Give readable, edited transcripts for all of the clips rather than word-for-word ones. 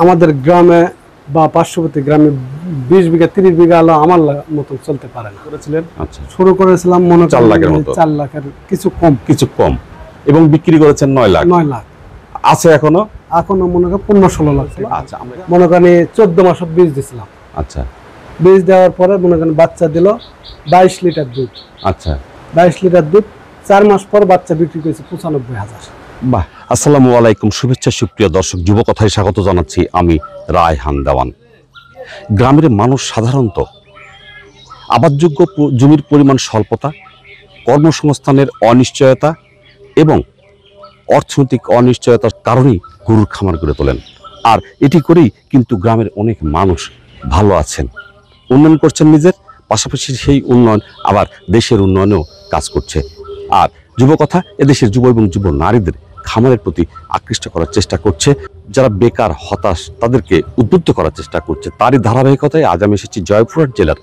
আমাদের গ্রামে বা পার্শ্ববর্তী গ্রামে 20 বিঘা 30 বিঘা আলো আমার মতন চলতে পারে না। করেছিলেন আচ্ছা, শুরু করেছিলাম মনে 4 লাখের মতো, 4 লাখের কিছু কম এবং বিক্রি করেছেন 9 লাখ। 9 লাখ আছে এখনো মনে করেন 15-16 লাখ। আচ্ছা, মনে করেন 14 মাস বীজ দিছিলাম। আচ্ছা, বীজ দেওয়ার পরে মনে করেন বাচ্চা দিল 22 লিটার দুধ। আচ্ছা, 22 লিটার দুধ 4 মাস পর বাচ্চা বিক্রি করেছে 95,000। বাহ। আসসালামু আলাইকুম, শুভেচ্ছা সুপ্রিয় দর্শক, যুবকথায় স্বাগত জানাচ্ছি আমি রায়হান দেওয়ান। গ্রামের মানুষ সাধারণত আবাদযোগ্য জমির পরিমাণ স্বল্পতা, কর্মসংস্থানের অনিশ্চয়তা এবং অর্থনৈতিক অনিশ্চয়তার কারণেই গরুর খামার গড়ে তোলেন। আর এটি করেই কিন্তু গ্রামের অনেক মানুষ ভালো আছেন, উন্নয়ন করছেন নিজের, পাশাপাশি সেই উন্নয়ন আবার দেশের উন্নয়নেও কাজ করছে। আর যুবকথা এদেশের যুব এবং যুব নারীদের খামারের প্রতি আকৃষ্ট করার চেষ্টা করছে, যারা বেকার হতাশ তাদেরকে উদ্বুদ্ধ করার চেষ্টা করছে। তারই ধারাবাহিকতায় আজ আমি এসেছি জয়পুরহাট জেলার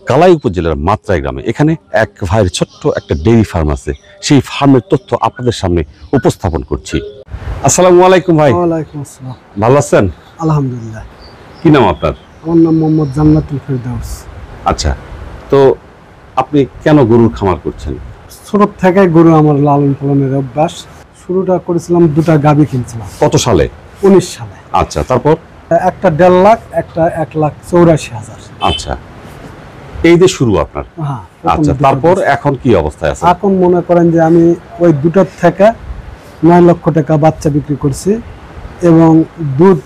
কালাই উপজেলার মাত্রাই গ্রামে। এখানে এক ভাইয়ের ছোট্ট একটা ডেইরি ফার্ম আছে, সেই ফার্মের তথ্য আপনাদের সামনে উপস্থাপন করছি। আসসালামু আলাইকুম ভাই। ওয়ালাইকুম আসসালাম। ভালো আছেন? আলহামদুলিল্লাহ। কি নাম আপনার? আমার নাম মোহাম্মদ জান্নাতুল ফেরদাউস। আচ্ছা, তো আপনি কেন গরুর খামার করছেন? ছোট থেকে গরু আমার লালন পালনের অভ্যাস। শুরুটা করেছিলাম, দুটা গাভী কিনছিলাম। কত সালে? 19 সালে। আচ্ছা, তারপর? একটা 1.5 লাখ, একটা 1,84,000। আচ্ছা, এই যে শুরু আপনার। হ্যাঁ। আচ্ছা, তারপর এখন কি অবস্থায় আছে? এখন মনে করেন যে আমি ওই দুটার থেকে 9 লক্ষ টাকা বাচ্চা বিক্রি করছি এবং দুধ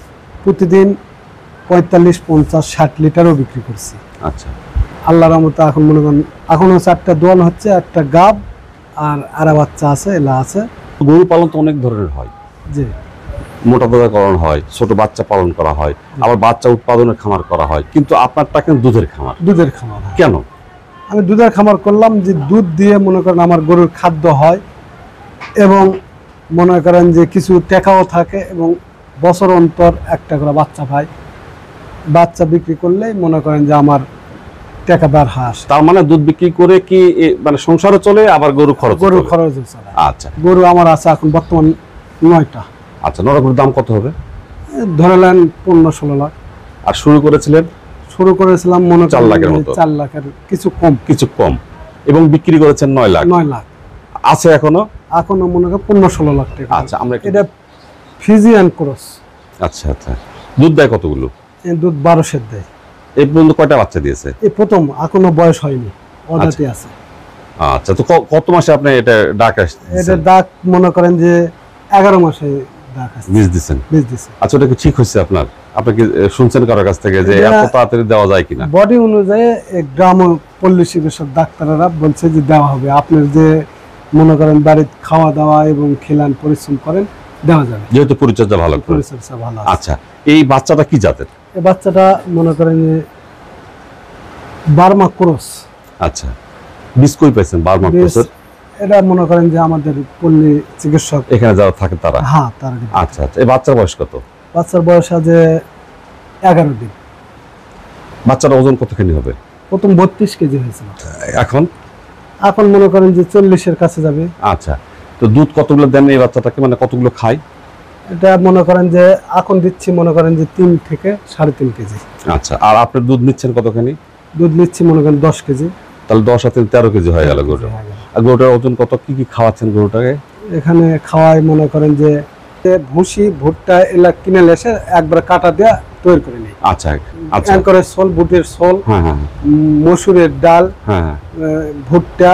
প্রতিদিন 45-50-60 লিটারও বিক্রি করছি। আচ্ছা, আল্লাহর রহমতে এখন মনে করেন এখনো 4টা দোয়াল হচ্ছে, একটা গাব আর আরা বাচ্চা আছে, এলা আছে। গরু পালন তো অনেক ধরনের হয়, জি। মোটা তাজাকরণ হয়, ছোট বাচ্চা পালন করা হয়, আবার বাচ্চা উৎপাদনের খামার করা হয়, কিন্তু আপনারটা কেন দুধের খামার? দুধের খামার। কেন? আমি দুধের খামার করলাম যে দুধ দিয়ে মনে করেন আমার গরুর খাদ্য হয় এবং মনে করেন যে কিছু টাকাও থাকে এবং বছর অন্তর একটা করে বাচ্চা পাই। বাচ্চা বিক্রি করলেই মনে করেন যে আমার টাকা বের হয়। তার মানে দুধ বিক্রি করে কি মানে সংসারও চলে, আবার গরু খরচ চলে। আচ্ছা, গরু আমার আছে এখন বর্তমান 9টা। আচ্ছা, 9টা গরুর দাম কত হবে? ধরে নেন 15-16 লাখ। আর শুরু করেছিলাম মনে 4 লাখের মতো। 4 লাখের কিছু কম এবং বিক্রি করেছেন 9 লাখ। 9 লাখ আছে এখনো মনে করেন 15-16 লাখ টাকা। আচ্ছা, আমরা এটা ফিজিয়ান ক্রস। আচ্ছা, আচ্ছা, দুধ দেয় কতগুলো? দুধ 12 সের দেয়। এই পর্যন্ত কয়টা বাচ্চা দিয়েছে? এই প্রথম, এখনো বয়স হয়নি, অদাতে আছে। আচ্ছা, তো কত মাসে আপনি এটা ডাক আসছে? এটা ডাক মনে করেন যে 11 মাসে ডাক আসছে। বীজ দিছেন? আচ্ছা, ওটা কি ঠিক হচ্ছে আপনার? আপনি কি শুনছেন কারোর কাছ থেকে যে এত তাড়াতাড়ি দেওয়া যায় কিনা? বডি অনুযায়ী গ্রাম ও পল্লী চিকিৎসক ডাক্তাররা বলছে যে দেওয়া হবে। আপনার যে মনে করেন বাড়িতে খাওয়া দাওয়া এবং খেলান পরিশ্রম করেন, দেওয়া যাবে, যেহেতু পরিচর্যা ভালো। আচ্ছা, এই বাচ্চাটা কি জাতের? এই বাচ্চাটা মনে করেন যে বার্মা ক্রস। আচ্ছা, বীজ কই পাইছেন বার্মা ক্রসের? এটা মনে করেন যে আমাদের পল্লী চিকিৎসক এখানে যারা থাকে তারা। হ্যাঁ, তারা। আচ্ছা, আচ্ছা, এই বাচ্চার বয়স কত? বাচ্চার বয়স আছে 11 দিন। বাচ্চার ওজন কতখানি হবে? প্রথম 32 কেজি হয়েছিল। এখন মনে করেন যে 40-এর কাছে যাবে। আচ্ছা, তো দুধ কতগুলো দেন এই বাচ্চাটাকে, মানে কতগুলো খায়? এটা মনে করেন যে এখন দিচ্ছি মনে করেন যে 3 থেকে 3.5 কেজি। আচ্ছা, আর আপনি দুধ নিচ্ছেন কতখানি? দুধ নিচ্ছি মনে করেন 10 কেজি। তাহলে 10 আর 3 13 কেজি হয়ে গেল গরুটা। আর গরুটার ওজন কত? কি কি খাওয়াচ্ছেন গরুটাকে? এখানে খাওয়াই মনে করেন যে ভুসি, ভুট্টা এলা কিনে এসে একবার কাটা দেয়া তৈরি করে নিই। আচ্ছা, আচ্ছা, করে সোল, বুটের সোল, মসুরের ডাল, ভুট্টা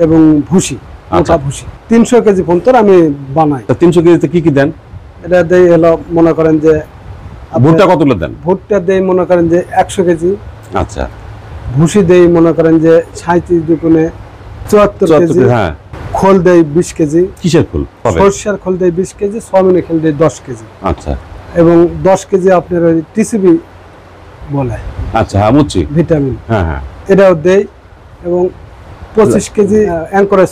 এবং ভুসি, মোটা ভুসি 300 কেজি পর্যন্ত আমি বানাই। 300 কেজিতে কি কি দেন? এটা দেই হলো মনে করেন যে ভুট্টা কতগুলো দেন? ভুট্টা দেই মনে করেন যে 100 কেজি। আচ্ছা, ভুসি দেই মনে করেন যে 37 দুগুণে 74 কেজি। হ্যাঁ, খোল দেই 20 কেজি। কিসের খোল? সরষের খোল দেই 20 কেজি, সয়াবিনের খোল দেই 10 কেজি। আচ্ছা, এবং 10 কেজি আপনার ওই টিসিবি বলে। আচ্ছা, হ্যাঁ, মুচি ভিটামিন। হ্যাঁ, হ্যাঁ, এটাও দেই। এবং 25 কেজি অ্যাঙ্করেজ,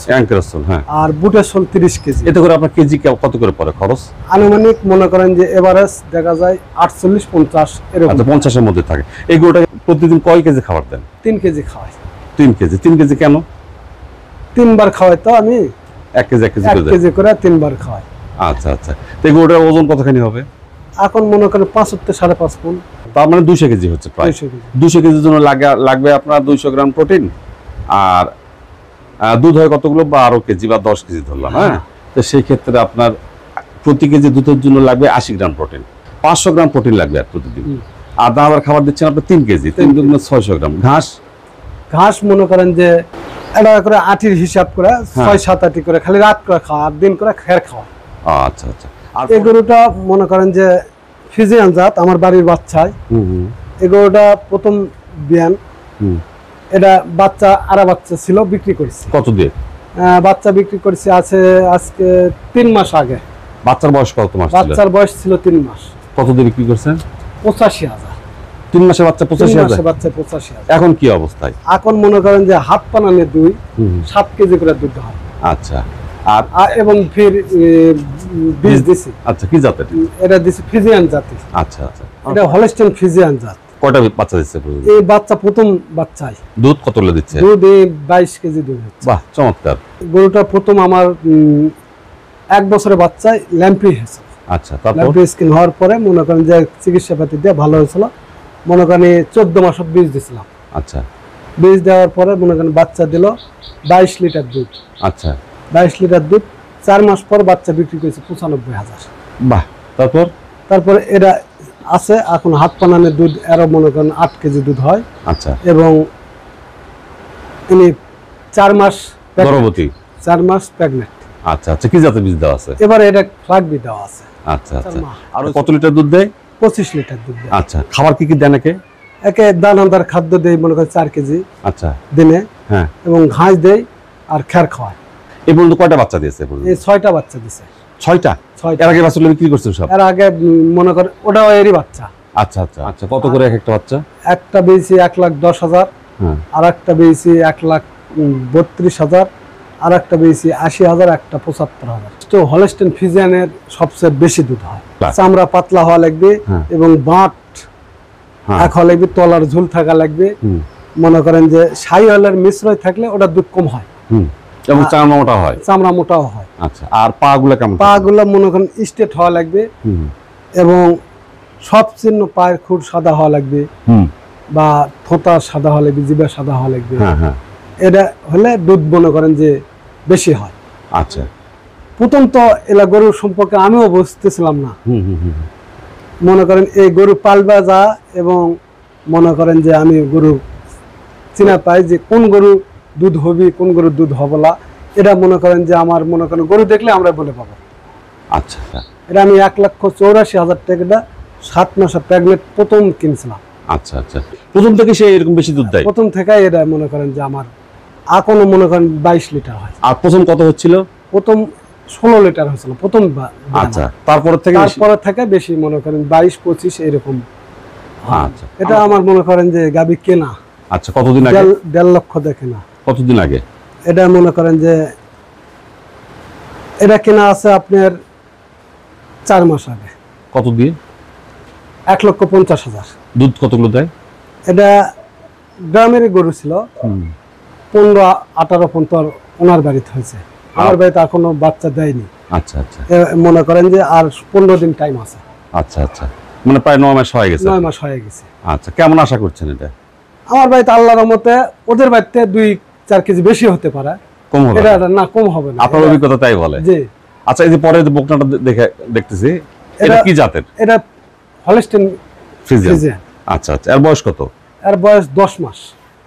হ্যাঁ, আর বুটের সোল 30 কেজি। এতে করে আপনার কেজি কত করে পড়ে খরচ? আনুমানিক মনে করেন যে এভারেজ দেখা যায় 48-50 এরকম। আচ্ছা, 50-এর মধ্যে থাকে। এই গরুটা প্রতিদিন কয় কেজি খাবার দেন? 3 কেজি খাওয়াই। 3 কেজি? 3 কেজি কেন? 3 বার খাওয়াই তো আমি। 1 কেজি 1 কেজি 1 কেজি করে 3 বার খাওয়াই। আচ্ছা, আচ্ছা, তো এই গরুটার ওজন কতখানি হবে? এখন মনে করেন 75 5.5 মণ। তার মানে 200 কেজি হচ্ছে প্রায়। 200 কেজি। 200 কেজির জন্য লাগবে আপনার 200 গ্রাম প্রোটিন, আর দুধ হয় কতগুলো, 12 কেজি বা 10 কেজি ধরলাম। হ্যাঁ, তো সেই ক্ষেত্রে আপনার প্রতি কেজি দুধের জন্য লাগবে 80 গ্রাম প্রোটিন, 500 গ্রাম প্রোটিন লাগবে আর প্রতিদিন। আর দানাদার খাবার দিচ্ছেন আপনি 3 কেজি, 3 দুগুণ 600 গ্রাম। ঘাস মনে করেন যে এটা করে আটির হিসাব করে 6-7 আটি করে খালি রাত করে খাওয়া, আর দিন করে খের খাওয়া। আচ্ছা আচ্ছা। আর এই গরুটা মনে করেন যে ফিজিয়ান জাত, আমার বাড়ির বাচ্চায়। এই গরুটা প্রথম বিয়ান। এটা বাচ্চা আরা বাচ্চা ছিল, বিক্রি করেছি। কত দিয়ে? বাচ্চা বিক্রি করেছি আছে আজকে 3 মাস আগে। বাচ্চার বয়স কত মাস? বাচ্চার বয়স ছিল 3 মাস। কত দিয়ে বিক্রি করছেন? 85,000। 3 মাসের বাচ্চা 85,000? বাচ্চা 85,000। এখন কি অবস্থায়? এখন মনে করেন যে হাত পানানে 7 কেজি করে দুধ হয়। আচ্ছা। আর এবং ফির বীজ দিছি। আচ্ছা, কি জাতের? এটা দিছি ফিজিয়ান জাতি। আচ্ছা আচ্ছা। এটা হলস্টাইন ফিজিয়ান জাত। কয়টা বাচ্চা দিচ্ছে? এই বাচ্চা প্রথম বাচ্চাই। দুধ কত হলে দিচ্ছে? দুধ 22 কেজি দুধ হচ্ছে। বাহ, চমৎকার। গরুটা প্রথম আমার 1 বছরের বাচ্চায় ল্যাম্পি হয়েছে। আচ্ছা, তারপর ল্যাম্পি স্কিন হওয়ার পরে মনে করেন যে চিকিৎসাপাতি দিয়ে ভালো হয়েছিল। মনে করেন 14 মাস বীজ দিছিলাম। আচ্ছা। বীজ দেওয়ার পরে মনে করেন বাচ্চা দিল 22 লিটার দুধ। আচ্ছা। 22 লিটার দুধ 4 মাস পর বাচ্চা বিক্রি করেছে 95,000। বাহ, তারপর এটা আছে এখন হাত পানানে দুধ এরও মনে করেন 8 কেজি দুধ হয়। আচ্ছা। এবং ইনি 4 মাস গর্ভবতী। 4 মাস প্রেগন্যান্ট। আচ্ছা আচ্ছা। কি জাতের বীজ দেওয়া আছে? এবারে এটা ফ্লাগবি দেওয়া আছে। আচ্ছা আচ্ছা। আর কত লিটার দুধ দেয়? 25 লিটার দুধ দেয়। আচ্ছা। খাবার কি কি দেন একে? একে দানাদার খাদ্য দেই মনে করেন 4 কেজি আচ্ছা দিনে। হ্যাঁ। এবং ঘাস দেই আর খের খাওয়ায়। এই পর্যন্ত কয়টা বাচ্চা দিয়েছে? এই 6টা বাচ্চা দিছে। 6টা? এর আগে বাচ্চাগুলো বিক্রি করছেন সব? এর আগে মনে করেন ওটাও এরই বাচ্চা। আচ্ছা আচ্ছা আচ্ছা। কত করে এক একটা বাচ্চা? একটা বেশি 1,10,000, হ্যাঁ। আর একটা বেশি 1,32,000, আর একটা বেশি 80,000, একটা 75,000। তো হলস্টাইন ফিজিয়ানের সবচেয়ে বেশি দুধ হয়। চামড়া পাতলা হওয়া লাগবে এবং বাঁট এক হওয়া লাগবে, তলার ঝুল থাকা লাগবে। মনে করেন যে শাহিওয়ালের মিশ্রয় থাকলে ওটা দুধ কম হয় এবং চামড়া মোটা হয়। চামড়া মোটাও হয়। আচ্ছা। আর পা গুলা কেমন? পা গুলা মনে করেন স্ট্রেট হওয়া লাগবে এবং সব চিহ্ন পায়ের খুর সাদা হওয়া লাগবে বা থোঁতা সাদা হওয়া লাগবে, জিভা সাদা হওয়া লাগবে। এটা হলে দুধ মনে করেন যে বেশি হয়। আচ্ছা। প্রথম তো এলা গরুর সম্পর্কে আমিও বুঝতেছিলাম না। মনে করেন এই গরু পালবা যা এবং মনে করেন যে আমি গরু চিনা পাই যে কোন গরু দুধ হবি, কোন গরুর দুধ হবে না। এটা মনে করেন যে আমার মনে করেন গরু দেখলে আমরা বলে পাবো। আচ্ছা। এটা আমি 1,84,000 টাকা 7 মাসে প্রেগনেন্ট প্রথম কিনছিলাম। আচ্ছা আচ্ছা। প্রথম থেকে সে এরকম বেশি দুধ দেয়? প্রথম থেকে এটা মনে করেন যে আমার এখনো মনে করেন 22 লিটার হয়। আর প্রথম কত হচ্ছিল? প্রথম 16 লিটার হয়েছিল প্রথম। আচ্ছা। তারপরে থেকে বেশি মনে করেন 22-25 এরকম। আচ্ছা। এটা আমার মনে করেন যে গাবি কেনা। আচ্ছা। কতদিন আগে? 1.5 লক্ষ দেখে না। কতদিন আগে? এটা মনে করেন যে এটা কেনা আছে আপনার 4 মাস আগে। কত দিয়ে? 1,50,000। দুধ কতগুলো দেয়? এটা গ্রামের গরু ছিল। 15-18 পর্যন্ত ওনার বাড়িতে হয়েছে। আমার বাড়িতে এখনো বাচ্চা দেয়নি। আচ্ছা আচ্ছা। মনে করেন যে আর 15 দিন টাইম আছে। আচ্ছা আচ্ছা। মানে প্রায় 9 মাস হয়ে গেছে। 9 মাস হয়ে গেছে। আচ্ছা। কেমন আশা করছেন এটা? আমার বাড়িতে আল্লাহর রহমতে ওদের বাড়িতে 2-4 কেজি বেশি হতে পারে। কম হবে এটা না, কম হবে না। আপনার অভিজ্ঞতা তাই বলে? জি। আচ্ছা। এই যে পরে যে বকনাটা দেখতেছি, এটা কি জাতের? এটা হলস্টাইন ফ্রিজিয়ান। আচ্ছা আচ্ছা। এর বয়স কত? এর বয়স 10 মাস।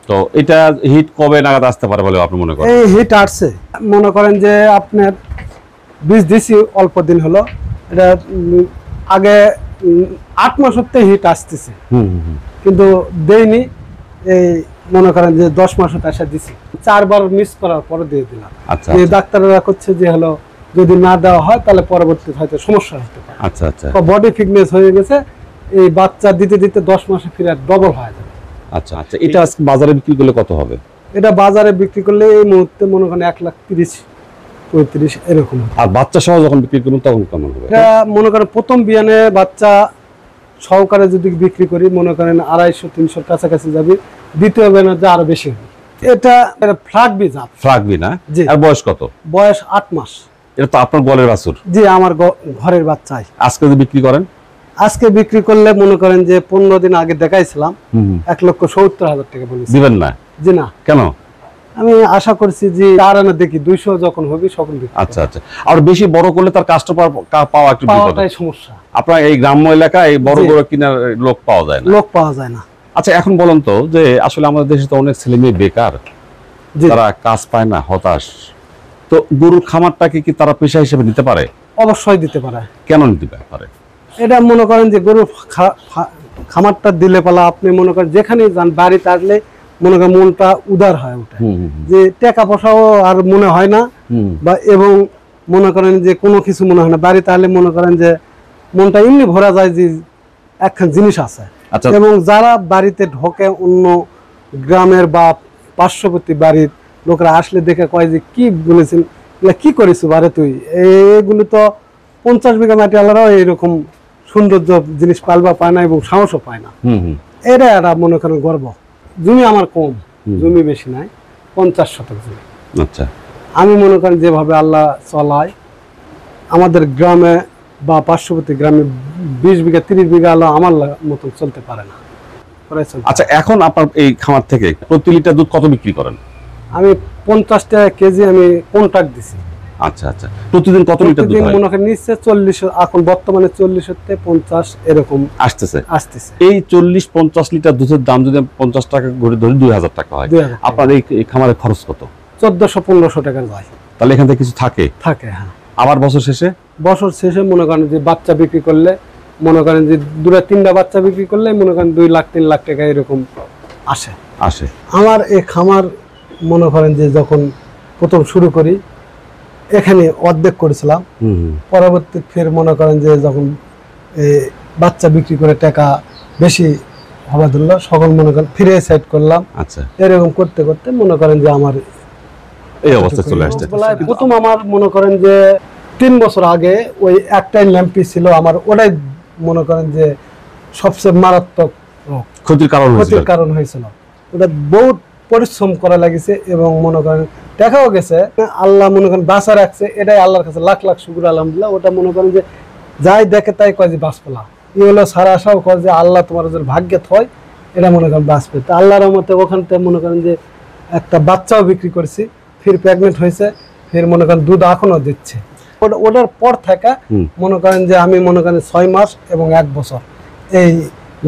তো এটা হিট কবে নাগাদ আসতে পারে বলে আপনি মনে করেন? এই হিট আসছে মনে করেন যে আপনার বীজ দিছি অল্প দিন হলো। এটা আগে 8 মাস হতে হিট আসতেছে কিন্তু দেয়নি। এই মনে করেন যে 10 মাস হতে আসা দিছি। 4 বার মিস করার পরে দিয়ে দিলাম। আচ্ছা। এই ডাক্তাররা করছে যে হলো যদি না দেওয়া হয় তাহলে পরবর্তীতে হয়তো সমস্যা হতে পারে। আচ্ছা আচ্ছা। বডি ফিটনেস হয়ে গেছে। এই বাচ্চা দিতে দিতে 10 মাসে ফিরে ডবল হয়ে যাবে। আচ্ছা আচ্ছা। এটা আজকে বাজারে বিক্রি করলে কত হবে? এটা বাজারে বিক্রি করলে এই মুহূর্তে মনে করেন 1,30,000-35,000 এরকম। আর বাচ্চা সহ যখন বিক্রি করুন তখন কেমন হবে? এটা মনে করেন প্রথম বিয়ানে বাচ্চা সহকারে যদি বিক্রি করি মনে করেন 250-300 কাছাকাছি যাবে। দ্বিতীয় বিয়ানে যা আরো বেশি হবে। এটা ফ্লাগবি জাত। ফ্লাগবি না? আর বয়স কত? বয়স 8 মাস। এটা তো আপনার গোয়ালের বাছুর? জি, আমার ঘরের বাচ্চাই। আজকে যদি বিক্রি করেন? আজকে বিক্রি করলে মনে করেন যে 15 দিন আগে দেখাইছিলাম, হুম 1,70,000 টাকা বলেছি। দিবেন না? জি না, কেন? আমি আশা করছি যে আর না দেখি 200 যখন হবে সকল বিক্রি আচ্ছা আচ্ছা, আর বেশি বড় করলে তার কাস্টমার পাওয়া একটু বিপদ। পাওয়াটাই সমস্যা। আপনার এই গ্রাম্য এলাকায় এই বড় জি। বড় কিনার লোক পাওয়া যায় না। লোক পাওয়া যায় না। আচ্ছা, এখন বলেন তো যে আসলে আমাদের দেশে তো অনেক ছেলে মেয়ে বেকার, জি, তারা কাজ পায় না, হতাশ। তো গরুর খামারটাকে কি তারা পেশা হিসেবে নিতে পারে? অবশ্যই দিতে পারে। কেন নিতে পারে? এটা মনে করেন যে গরুর খামারটা দিলে পালা আপনি মনে করেন যেখানে যান, বাড়িতে আসলে মনে করেন মনটা উদার হয় ওঠে, যে টাকা পয়সাও আর মনে হয় না, বা এবং মনে করেন যে কোনো কিছু মনে হয় না। বাড়িতে আসলে মনে করেন যে মনটা এমনি ভরা যায় যে একখান জিনিস আছে। আচ্ছা, এবং যারা বাড়িতে ঢোকে অন্য গ্রামের বা পার্শ্ববর্তী বাড়ির লোকরা আসলে দেখে কয় যে কি বলেছেন, কি করিস বারে তুই, এগুলো তো 50 বিঘা মাটি আলারাও এরকম সৌন্দর্য জিনিস পালবা পায় না এবং সাহসও পায় না। এটা একটা মনে করেন গর্ব। জমি আমার কম, জমি বেশি নাই, 50 শতক জমি। আচ্ছা, আমি মনে করেন যেভাবে আল্লাহ চলায় আমাদের গ্রামে বা পার্শ্ববর্তী গ্রামে 20 বিঘা 30 বিঘা আল্লাহ আমার মতন চলতে পারে না। আচ্ছা, এখন আপনার এই খামার থেকে প্রতি লিটার দুধ কত বিক্রি করেন? আমি 50 টাকা কেজি আমি কন্ট্রাক্ট দিছি। আচ্ছা আচ্ছা, প্রতিদিন কত লিটার দুধ হয়? মনে করেন নিচ্ছে 40, এখন বর্তমানে 40 থেকে 50 এরকম আসতেছে। এই 40-50 লিটার দুধের দাম যদি 50 টাকা করে ধরি, 2000 টাকা হয়। আপনার এই খামারের খরচ কত? 1400-1500 টাকা যায়। তাহলে এখান থেকে কিছু থাকে? হ্যাঁ। আবার বছর শেষে মনে করেন যে বাচ্চা বিক্রি করলে, মনে করেন যে 2-3টা বাচ্চা বিক্রি করলে মনে করেন 2 লাখ 3 লাখ টাকা এরকম আসে। আমার এই খামার মনে করেন যে যখন প্রথম শুরু করি এখানে অর্ধেক করেছিলাম, পরবর্তী ফের মনে করেন যে যখন বাচ্চা বিক্রি করে টাকা বেশি হওয়া ধরলো, সকল মনে করেন ফিরে সাইড করলাম। আচ্ছা, এরকম করতে করতে মনে করেন যে আমার এই অবস্থা চলে আসছে। প্রথম আমার মনে করেন যে 3 বছর আগে ওই একটাই ল্যাম্পি ছিল আমার, ওটাই মনে করেন যে সবচেয়ে মারাত্মক ক্ষতির কারণ হয়েছিল। ওটা বহুত পরিশ্রম করা লাগিছে এবং মনে করেন দেখাও গেছে, আল্লাহ মনে করেন বাঁচা রাখছে। এটাই আল্লাহর কাছে লাখ লাখ শুকর আলহামদুলিল্লাহ। ওটা মনে করেন যে যাই দেখে তাই কয় যে বাঁচপেলা, ই হলো সারা আশাও কয় যে আল্লাহ তোমার যদি ভাগ্যে হয় এটা মনে করেন বাঁচবে। তো আল্লাহর রহমতে ওখান থেকে মনে করেন যে একটা বাচ্চাও বিক্রি করেছি, ফির প্রেগনেন্ট হয়েছে, ফির মনে করেন দুধ এখনো দিচ্ছে। ওটার পর থেকে মনে করেন যে আমি মনে করেন 6 মাস এবং 1 বছর এই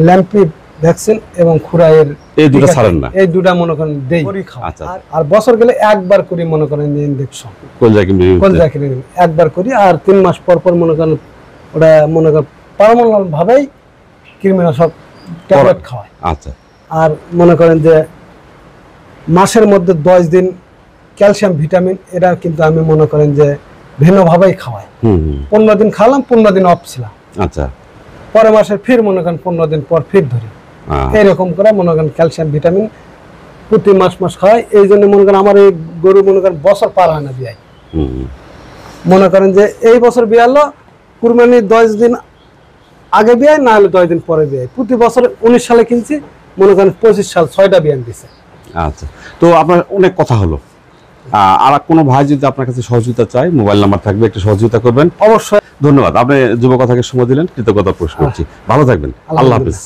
ল্যাম্পি ভ্যাকসিন এবং খুরাইয়ের এই দুটো ছাড়েন না, এই দুটা মনে করেন দেই। আর বছর গেলে একবার করি মনে করেন যে ইনজেকশন একবার করি, আর 3 মাস পর পর মনে করেন ওটা মনে করেন পারমানেন্ট ভাবেই কৃমিনাশক ট্যাবলেট খাওয়ায়। আচ্ছা, আর মনে করেন যে মাসের মধ্যে 10 দিন ক্যালসিয়াম ভিটামিন এটা কিন্তু আমি মনে করেন যে ভিন্নভাবেই খাওয়াই। 15 দিন খাওয়ালাম, 15 দিন অফ ছিলাম। আচ্ছা, পরের মাসে ফির মনে করেন 15 দিন পর ফির ধরি, এরকম করে মনে করেন ক্যালসিয়াম ভিটামিন প্রতি মাস খাওয়াই। এই জন্য মনে করেন আমার এই গরু মনে করেন বছর পার হয় না বিয়াই। মনে করেন যে এই বছর বিয়ে হলো, কুরবানি 10 দিন আগে বিয়াই, না হলে 10 দিন পরে বিয়াই। প্রতি বছর 19 সালে কিনছি, মনে করেন 25 সাল 6টা বিয়ান দিছে। আচ্ছা, তো আপনার অনেক কথা হলো। আর কোনো ভাই যদি আপনার কাছে সহযোগিতা চায়, মোবাইল নাম্বার থাকবে, একটু সহযোগিতা করবেন। অবশ্যই। ধন্যবাদ, আপনি যুব কথাকে সময় দিলেন, কৃতজ্ঞতা প্রকাশ করছি। ভালো থাকবেন, আল্লাহ হাফেজ।